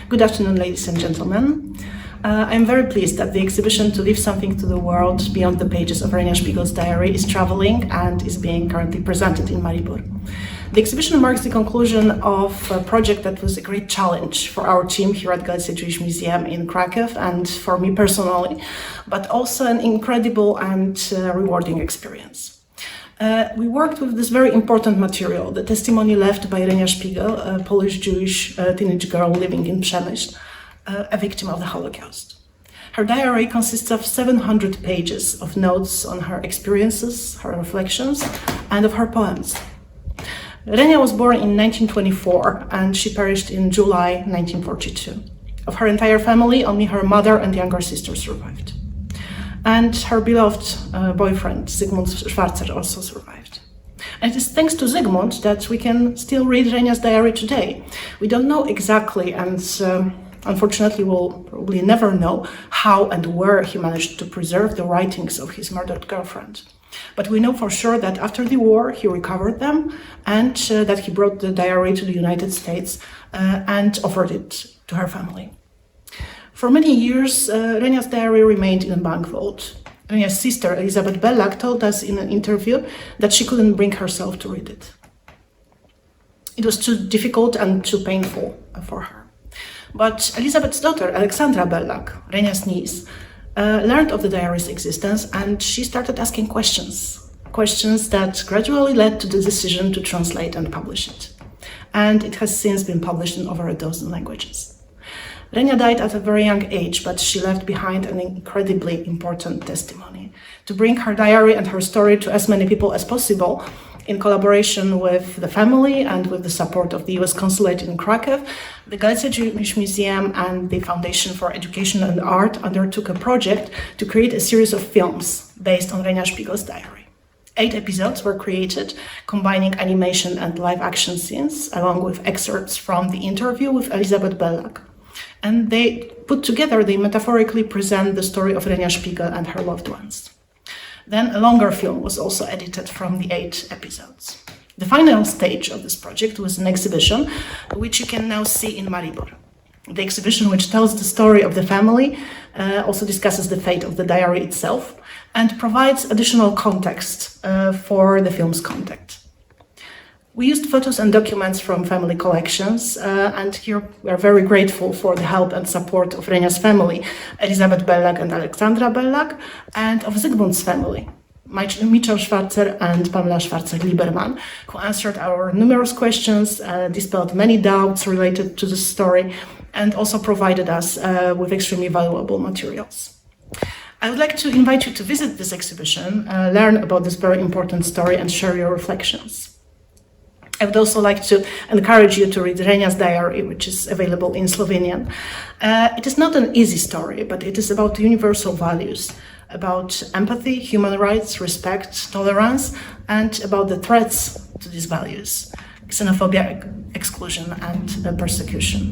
Good afternoon, ladies and gentlemen. I'm very pleased that the exhibition To Leave Something to the World Beyond the Pages of Renia Spiegel's diary is traveling and is being currently presented in Maribor. The exhibition marks the conclusion of a project that was a great challenge for our team here at Galicia Jewish Museum in Krakow and for me personally, but also an incredible and rewarding experience. We worked with this very important material, the testimony left by Renia Spiegel, a Polish Jewish teenage girl living in Przemyśl, a victim of the Holocaust. Her diary consists of 700 pages of notes on her experiences, her reflections, and of her poems. Renia was born in 1924 and she perished in July 1942. Of her entire family, only her mother and younger sister survived. And her beloved boyfriend, Zygmunt Schwarzer, also survived. And it is thanks to Zygmunt that we can still read Renia's diary today. We don't know exactly, and unfortunately we'll probably never know, how and where he managed to preserve the writings of his murdered girlfriend. But we know for sure that after the war he recovered them and that he brought the diary to the United States and offered it to her family. For many years, Renia's diary remained in a bank vault. Renia's sister, Elizabeth Bellak, told us in an interview that she couldn't bring herself to read it. It was too difficult and too painful for her. But Elizabeth's daughter, Alexandra Bellak, Renia's niece, learned of the diary's existence and she started asking questions that gradually led to the decision to translate and publish it. And it has since been published in over a dozen languages. Renia died at a very young age, but she left behind an incredibly important testimony. To bring her diary and her story to as many people as possible, in collaboration with the family and with the support of the US Consulate in Krakow, the Galicia Jewish Museum and the Foundation for Education and Art undertook a project to create a series of films based on Renia Spiegel's diary. 8 episodes were created, combining animation and live-action scenes, along with excerpts from the interview with Elizabeth Bellak. And they metaphorically present the story of Renia Spiegel and her loved ones. Then a longer film was also edited from the 8 episodes. The final stage of this project was an exhibition, which you can now see in Maribor. The exhibition, which tells the story of the family, also discusses the fate of the diary itself and provides additional context for the film's content. We used photos and documents from family collections, and here we are very grateful for the help and support of Renia's family, Elizabeth Bellak and Alexandra Bellak, and of Zygmunt's family, Michał Schwarzer and Pamela Schwarzer-Lieberman, who answered our numerous questions, dispelled many doubts related to the story, and also provided us with extremely valuable materials. I would like to invite you to visit this exhibition, learn about this very important story, and share your reflections. I would also like to encourage you to read Renia's diary, which is available in Slovenian. It is not an easy story, but it is about universal values, about empathy, human rights, respect, tolerance, and about the threats to these values, xenophobia, exclusion, and persecution.